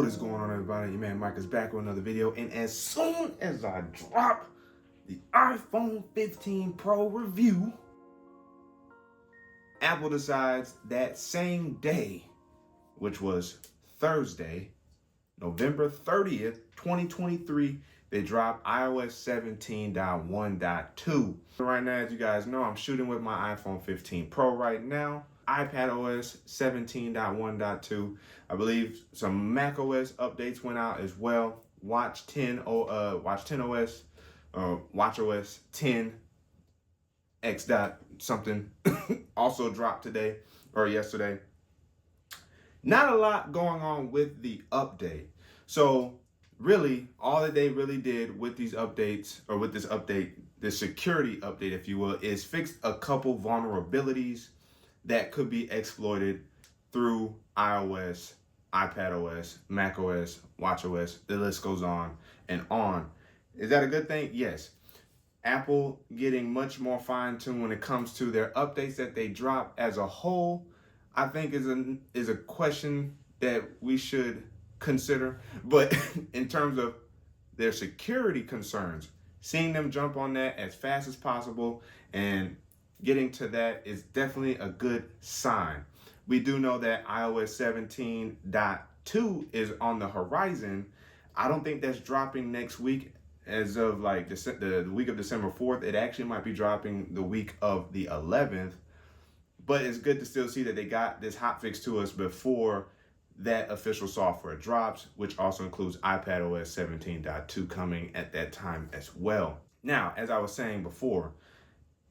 What is going on, everybody? Your man Micah's back with another video, and as soon as I drop the iPhone 15 Pro review, Apple decides that same day, which was Thursday, November 30th, 2023, they dropped iOS 17.1.2. Right now, as you guys know, I'm shooting with my iPhone 15 Pro right now. iPadOS 17.1.2. I believe some macOS updates went out as well. Watch 10 OS, watchOS 10 X dot something also dropped today or yesterday. Not a lot going on with the update. So really, all that they really did with these updates, or with this update, the security update, if you will, is fix a couple vulnerabilities that could be exploited through iOS, iPadOS, macOS, watchOS. The list goes on and on. Is that a good thing? Yes. Apple getting much more fine-tuned when it comes to their updates that they drop as a whole, I think is a question that we should consider. But in terms of their security concerns, seeing them jump on that as fast as possible and getting to that is definitely a good sign. We do know that iOS 17.2 is on the horizon. I don't think that's dropping next week as of like the week of December 4th. It actually might be dropping the week of the 11th. But it's good to still see that they got this hotfix to us before that official software drops, which also includes iPadOS 17.2 coming at that time as well. Now, as I was saying before,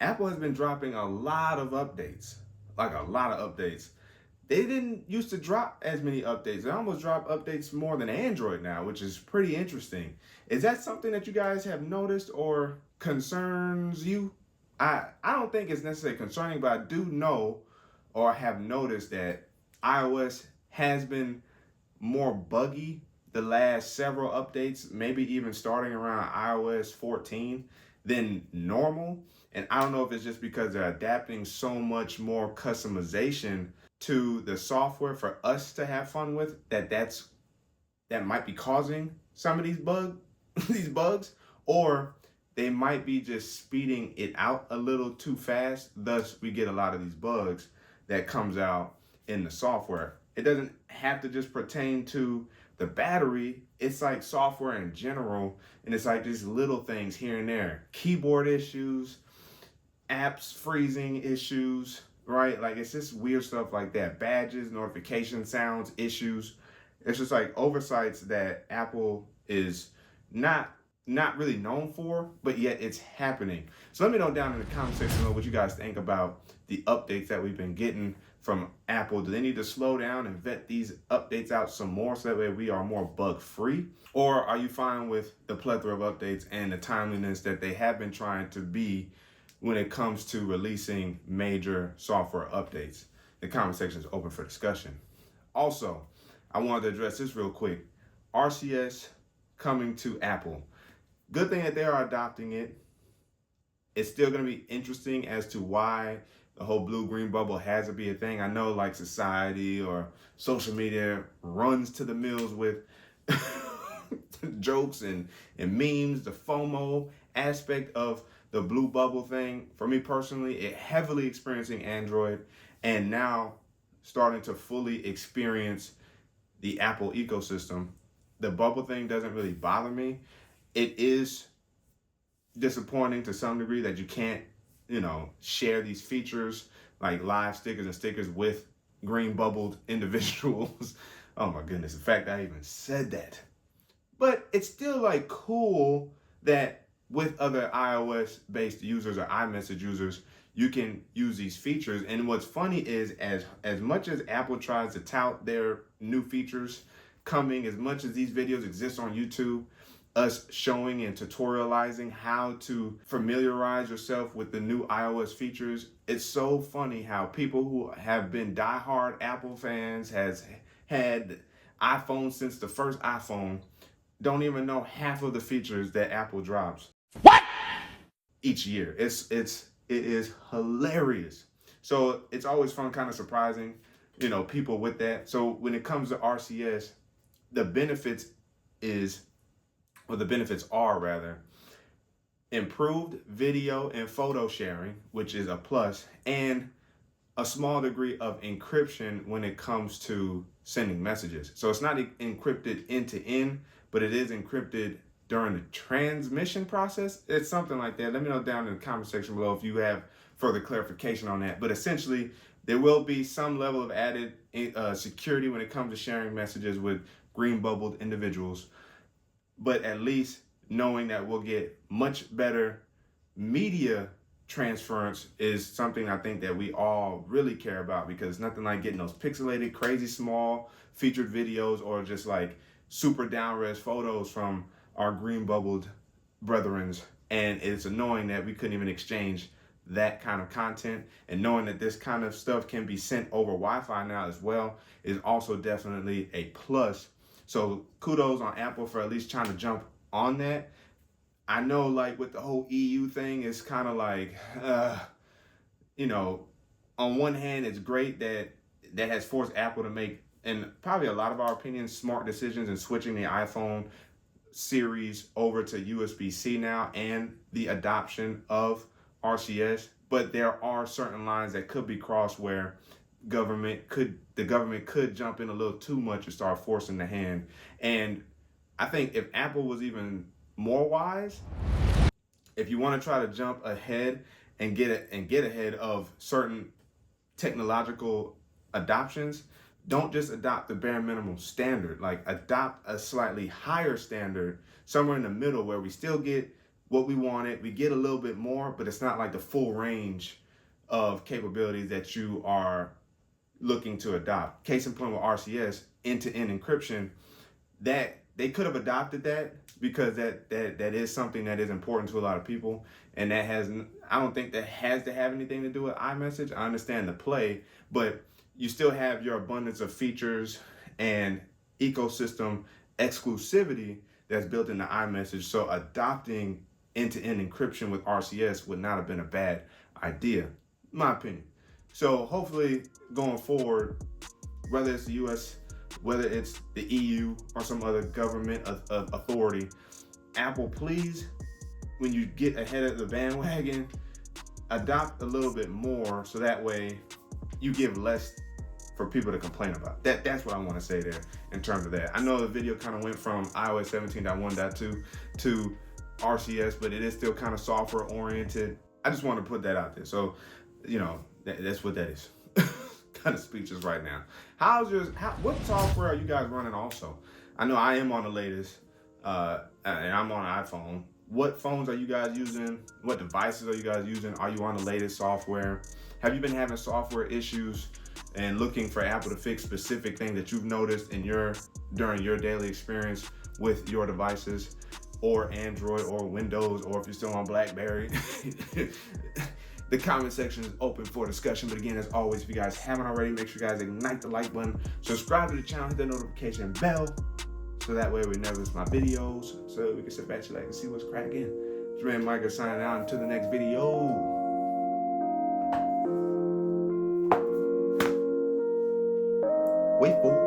Apple has been dropping a lot of updates, like a lot of updates. They didn't used to drop as many updates. They almost drop updates more than Android now, which is pretty interesting. Is that something that you guys have noticed or concerns you? I don't think it's necessarily concerning, but I do know or have noticed that iOS has been more buggy the last several updates, maybe even starting around iOS 14 than normal. And I don't know if it's just because they're adapting so much more customization to the software for us to have fun with, that might be causing some of these bugs, or they might be just speeding it out a little too fast. Thus, we get a lot of these bugs that comes out in the software. It doesn't have to just pertain to the battery. It's like software in general, and it's like just little things here and there. Keyboard issues, apps freezing issues, right? Like, it's just weird stuff like that. Badges, notification sounds, issues. It's just like oversights that Apple is not really known for, but yet it's happening. So let me know down in the comment section what you guys think about the updates that we've been getting from Apple. Do they need to slow down and vet these updates out some more so that way we are more bug free? Or are you fine with the plethora of updates and the timeliness that they have been trying to be when it comes to releasing major software updates? The comment section is open for discussion. Also, I wanted to address this real quick. RCS coming to Apple. Good thing that they are adopting it. It's still going to be interesting as to why the whole blue-green bubble has to be a thing. I know like society or social media runs to the mills with jokes and memes, the FOMO aspect of the blue bubble thing. For me personally, it heavily experiencing Android and now starting to fully experience the Apple ecosystem. The bubble thing doesn't really bother me. It is disappointing to some degree that you can't, share these features like live stickers and stickers with green bubbled individuals. Oh my goodness, in fact, I even said that. But it's still like cool that with other iOS based users or iMessage users, you can use these features. And what's funny is as much as Apple tries to tout their new features coming, as much as these videos exist on YouTube, us showing and tutorializing how to familiarize yourself with the new iOS features, it's so funny how people who have been diehard Apple fans, has had iPhone since the first iPhone, don't even know half of the features that Apple drops. What? Each year. It is hilarious. So it's always fun, kind of surprising, people with that. So when it comes to RCS, the benefits are rather improved video and photo sharing, which is a plus, and a small degree of encryption when it comes to sending messages. So it's not encrypted end to end, but it is encrypted during the transmission process. It's something like that. Let me know down in the comment section below if you have further clarification on that. But essentially, there will be some level of added security when it comes to sharing messages with green bubbled individuals. But at least knowing that we'll get much better media transference is something I think that we all really care about, because nothing like getting those pixelated, crazy small featured videos or just like super down-res photos from our green bubbled brethrens. And it's annoying that we couldn't even exchange that kind of content, and knowing that this kind of stuff can be sent over Wi-Fi now as well is also definitely a plus. So kudos on Apple for at least trying to jump on that. I know, like with the whole EU thing, it's kind of like, you know, on one hand, it's great that has forced Apple to make, in probably a lot of our opinions, smart decisions in switching the iPhone series over to USB-C now and the adoption of RCS. But there are certain lines that could be crossed where the government could jump in a little too much and start forcing the hand. And I think if Apple was even more wise, if you want to try to jump ahead and get ahead of certain technological adoptions, don't just adopt the bare minimum standard. Like, adopt a slightly higher standard, somewhere in the middle, where we still get what we wanted, we get a little bit more, but it's not like the full range of capabilities that you are looking to adopt. Case in point with RCS, end-to-end encryption, that they could have adopted that, because that is something that is important to a lot of people, and that I don't think that has to have anything to do with iMessage. I understand the play, but you still have your abundance of features and ecosystem exclusivity that's built into iMessage. So adopting end-to-end encryption with RCS would not have been a bad idea, in my opinion. So hopefully going forward, whether it's the US, whether it's the EU or some other government authority, Apple, please, when you get ahead of the bandwagon, adopt a little bit more, so that way you give less for people to complain about. That's what I want to say there in terms of that. I know the video kind of went from iOS 17.1.2 to RCS, but it is still kind of software oriented. I just want to put that out there. So, you know, that's what that is. Kind of speechless right now. What software are you guys running also? I know I am on the latest, and I'm on an iPhone. What phones are you guys using? What devices are you guys using? Are you on the latest software? Have you been having software issues and looking for Apple to fix specific things that you've noticed during your daily experience with your devices, or Android or Windows, or if you're still on BlackBerry? The comment section is open for discussion. But again, as always, if you guys haven't already, make sure you guys ignite the like button, subscribe to the channel, hit the notification bell, so that way we never miss my videos, so we can sit back, chillax, and see what's cracking. It's your man Micah signing out. Until the next video. Wait for